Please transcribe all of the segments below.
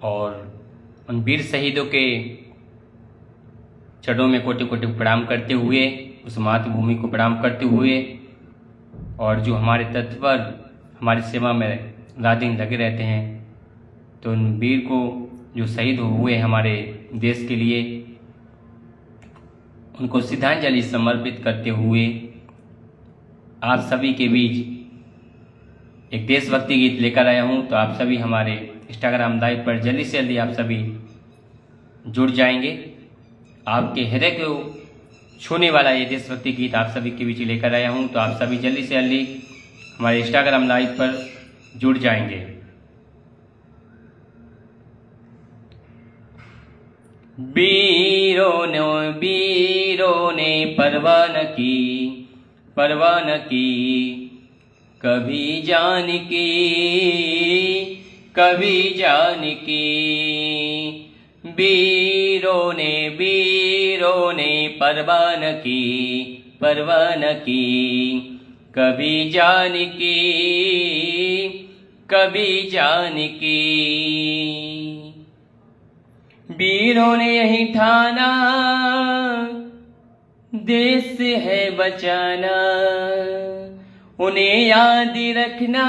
और उन वीर शहीदों के चरणों में कोटि कोटि प्रणाम करते हुए, उस मातृभूमि को प्रणाम करते हुए, और जो हमारे तत्पर हमारी सेवा में रात दिन लगे रहते हैं, तो उन वीर को जो शहीद हुए हमारे देश के लिए, उनको श्रद्धांजलि समर्पित करते हुए आप सभी के बीच एक देशभक्ति गीत लेकर आया हूं। तो आप सभी हमारे इंस्टाग्राम लाइव पर जल्दी से जल्दी आप सभी जुड़ जाएंगे। आपके हृदय को छूने वाला ये देशभक्ति गीत आप सभी के बीच लेकर आया हूं। तो आप सभी जल्दी से जल्दी हमारे इंस्टाग्राम लाइव पर जुड़ जाएंगे। वीरों ने परवान की कभी जान की वीरों ने परवान की कभी जान की वीरों ने यही ठाना देश है बचाना, उन्हें याद रखना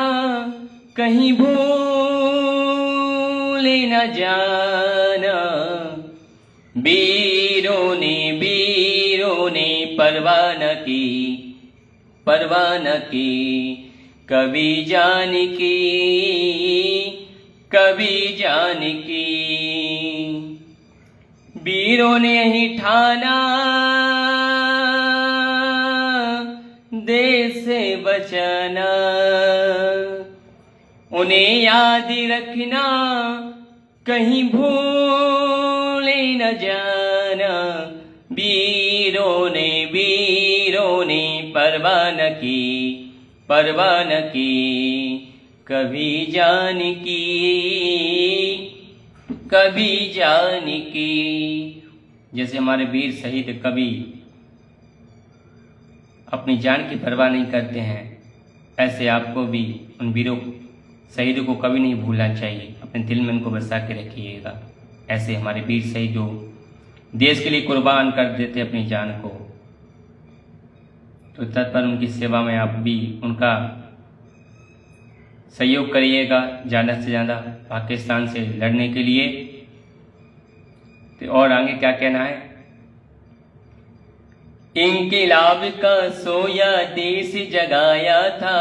कहीं भूल न जाना। वीरों ने परवान की कभी जान की वीरों ने ही ठाना देश से बचाना, उन्हें याद रखना कहीं भूल न जाना। वीरों ने परवान की कभी जान की। जैसे हमारे वीर शहीद कभी अपनी जान की परवाह नहीं करते हैं, ऐसे आपको भी उन वीरों शहीदों को कभी नहीं भूलना चाहिए। अपने दिल में उनको बसा के रखिएगा। ऐसे हमारे वीर शहीद जो देश के लिए कुर्बान कर देते अपनी जान को, तो तत्पर उनकी सेवा में आप भी उनका सहयोग करिएगा ज़्यादा से ज़्यादा पाकिस्तान से लड़ने के लिए। तो और आगे क्या कहना है? इंकिलाब का सोया देश जगाया था,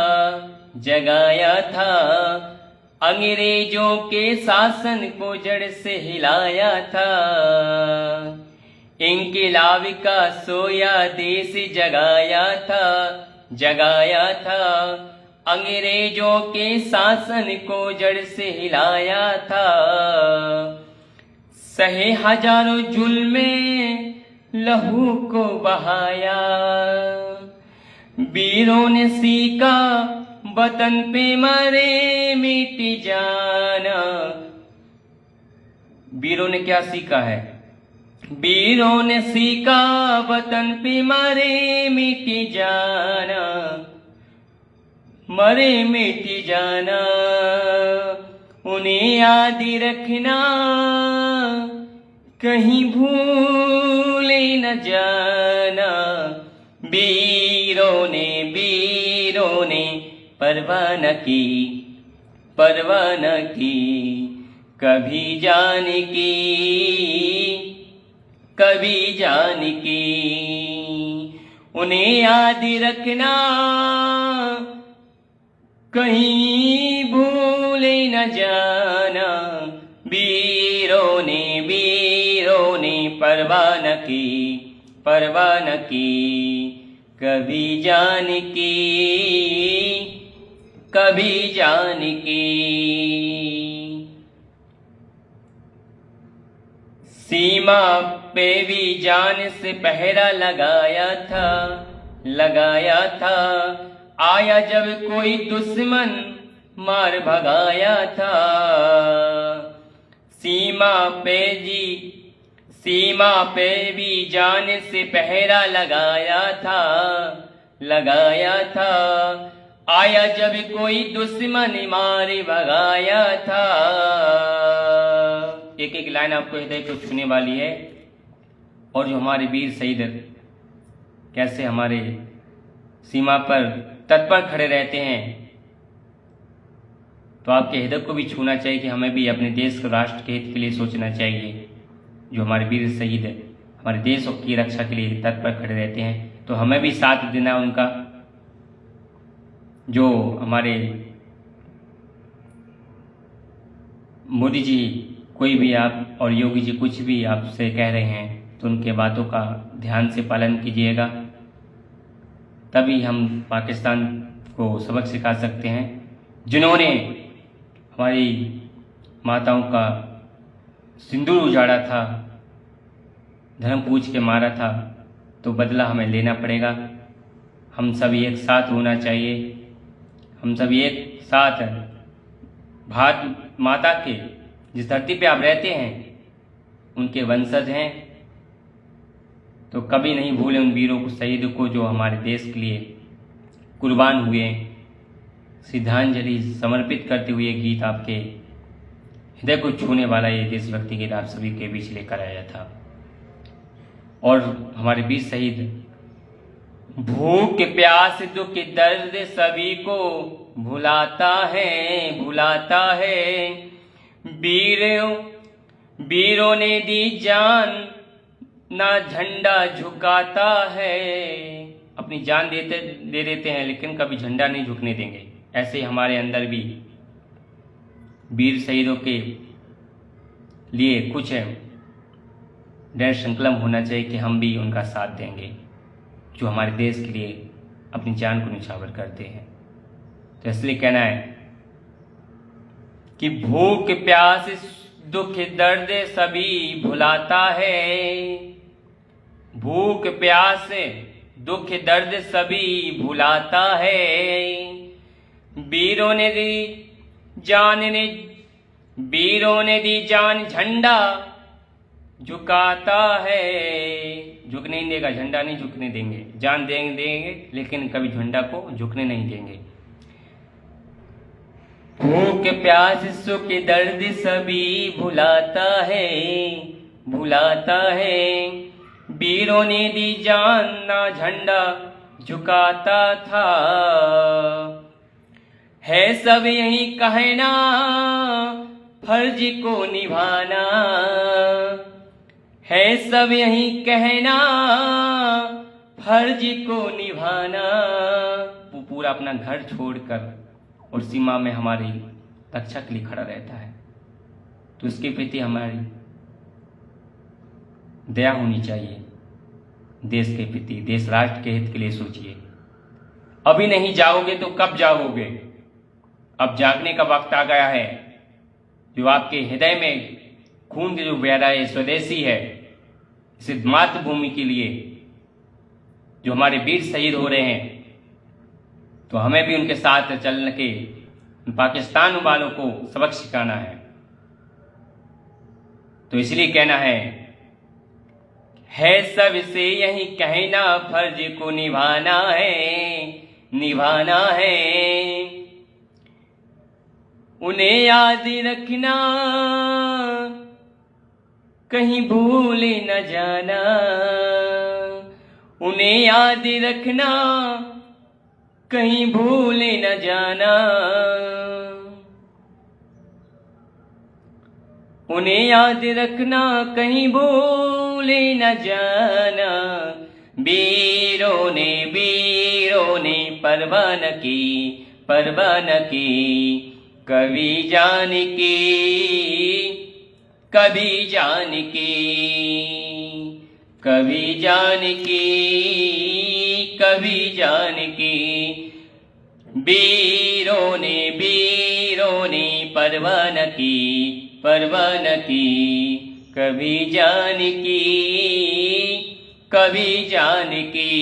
अंग्रेजों के शासन को जड़ से हिलाया था। इंकिलाब का सोया देश जगाया था, अंग्रेजों के शासन को जड़ से हिलाया था। सहे हजारों जुल्मे लहू को बहाया, वीरों ने सीखा वतन पे मरे मिट जाना। वीरों ने क्या सीखा है? वीरों ने सीखा वतन पे मरे मिट जाना, मरे मिट जाना। उन्हें याद रखना कहीं भूल न जाना। वीरों ने परवान की कभी जान की। उन्हें याद रखना कहीं भूल न जाना। वीरों ने परवान की कभी जान की। सीमा पे भी जान से पहरा लगाया था। आया जब कोई दुश्मन मार भगाया था। सीमा पे भी जान से पहरा लगाया था। आया जब कोई दुश्मन मार भगाया था। एक लाइन आपको हृदय को छूने वाली है। और जो हमारे वीर शहीद कैसे हमारे सीमा पर तत्पर खड़े रहते हैं, तो आपके हृदय को भी छूना चाहिए कि हमें भी अपने देश को, राष्ट्र के हित के लिए सोचना चाहिए। जो हमारे वीर शहीद हमारे देश की रक्षा के लिए तत्पर खड़े रहते हैं, तो हमें भी साथ देना उनका। जो हमारे मोदी जी कोई भी आप और योगी जी कुछ भी आपसे कह रहे हैं, तो उनके बातों का ध्यान से पालन कीजिएगा, तभी हम पाकिस्तान को सबक सिखा सकते हैं। जिन्होंने हमारी माताओं का सिंदूर उजाड़ा था, धर्म पूछ के मारा था, तो बदला हमें लेना पड़ेगा। हम सभी एक साथ होना चाहिए। हम सभी एक साथ भारत माता के जिस धरती पे आप रहते हैं उनके वंशज हैं, तो कभी नहीं भूलें उन वीरों को, शहीदों को, जो हमारे देश के लिए कुर्बान हुए। श्रद्धांजलि समर्पित करते हुए गीत आपके हृदय को छूने वाला ये देशभक्ति गीत आप सभी के बीच लेकर आया था। और हमारे वीर शहीद भूख प्यास दुख दर्द सभी को भुलाता है। वीरों ने दी जान ना झंडा झुकाता है। अपनी जान दे देते हैं, लेकिन कभी झंडा नहीं झुकने देंगे। ऐसे हमारे अंदर भी वीर शहीदों के लिए कुछ दृढ़ संकल्प होना चाहिए कि हम भी उनका साथ देंगे, जो हमारे देश के लिए अपनी जान को निछावर करते हैं। तो इसलिए कहना है कि भूख प्यास दुख दर्द सभी भुलाता है। भूख प्यास दुख दर्द सभी भुलाता है। वीरों ने दी जान झंडा झुकाता है। झुकने नहीं देगा, झंडा नहीं झुकने देंगे। जान देंगे लेकिन कभी झंडा को झुकने नहीं देंगे। भूख प्यास सुख दर्द सभी भुलाता है। वीरों ने दी जान ना झंडा झुकाता था। है सब यही कहना फर्ज को निभाना। है सब यही कहना फर्ज को निभाना। वो पूरा अपना घर छोड़कर और सीमा में हमारी रक्षा के लिए खड़ा रहता है, तो उसके प्रति हमारी दया होनी चाहिए। देश के प्रति, देश राष्ट्र के हित के लिए सोचिए। अभी नहीं जाओगे तो कब जाओगे? अब जागने का वक्त आ गया है। जो आपके हृदय में खून जो बह रहा है, स्वदेशी है, इस मातृभूमि के लिए जो हमारे वीर शहीद हो रहे हैं, तो हमें भी उनके साथ चलने के पाकिस्तान वालों को सबक सिखाना है। तो इसलिए कहना है सबसे यही कहना फर्ज को निभाना है। उन्हें याद रखना कहीं भूल न जाना। उन्हें याद रखना कहीं भूल न जाना। उन्हें याद रखना कहीं भूल न जाना। वीरों ने परवाह न की कभी जान की। वीरों ने परवाह न की कभी जान की।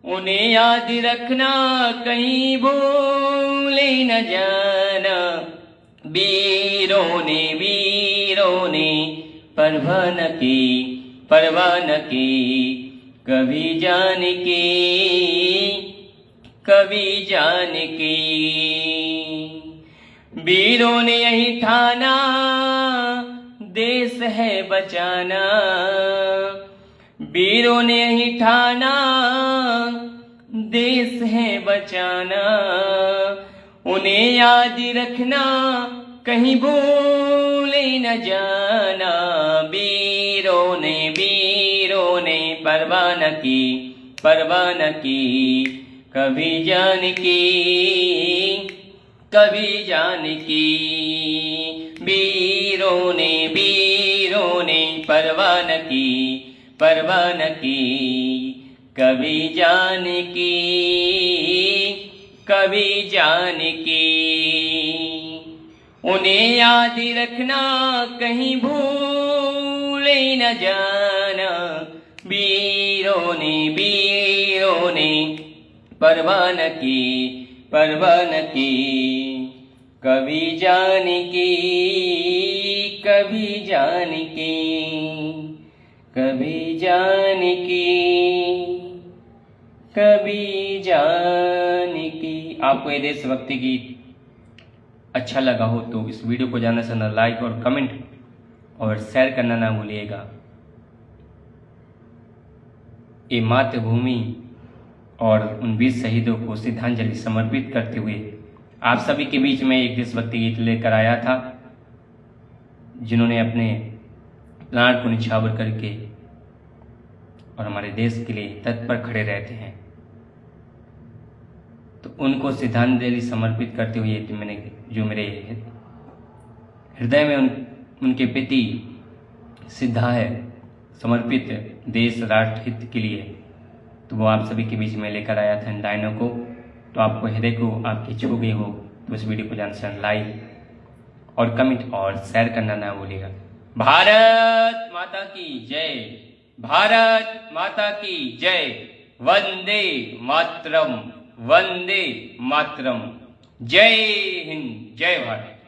उन्हें याद रखना कहीं भूल न जाना। वीरों ने परवाह न की कभी जान की। वीरों ने यही ठाना देश है बचाना, वीरों ने यही ठाना देश है बचाना, उन्हें याद रखना कहीं भूले न जाना। वीरों ने परवाह न की कभी जान की वीरों ने परवाह न की कभी जान की, उन्हें याद रखना कहीं भूले न जाना। वीरों ने परवाह न की कभी जान की आपको ये देशभक्ति गीत अच्छा लगा हो तो इस वीडियो को ज़्यादा से ज़्यादा लाइक और कमेंट और शेयर करना ना भूलिएगा। ये मातृभूमि और उन 20 शहीदों को श्रद्धांजलि समर्पित करते हुए आप सभी के बीच में एक देशभक्ति गीत लेकर आया था, जिन्होंने अपने प्राण को निछावर करके और हमारे देश के लिए तत्पर खड़े रहते हैं। तो उनको श्रद्धांजलि समर्पित करते हुए जो मेरे हृदय में उनके प्रति श्रद्धा है समर्पित देश राष्ट्र हित के लिए, तो वो आप सभी के बीच में लेकर आया था इन लाइनों को। तो आपको हृदय को आपकी छू गई हो तो इस वीडियो को ज़्यादा से ज़्यादा लाइक और कमेंट और शेयर करना ना भूलिएगा। भारत माता की जय, भारत माता की जय, वंदे मातरम, वंदे मातरम, जय हिंद, जय भारत।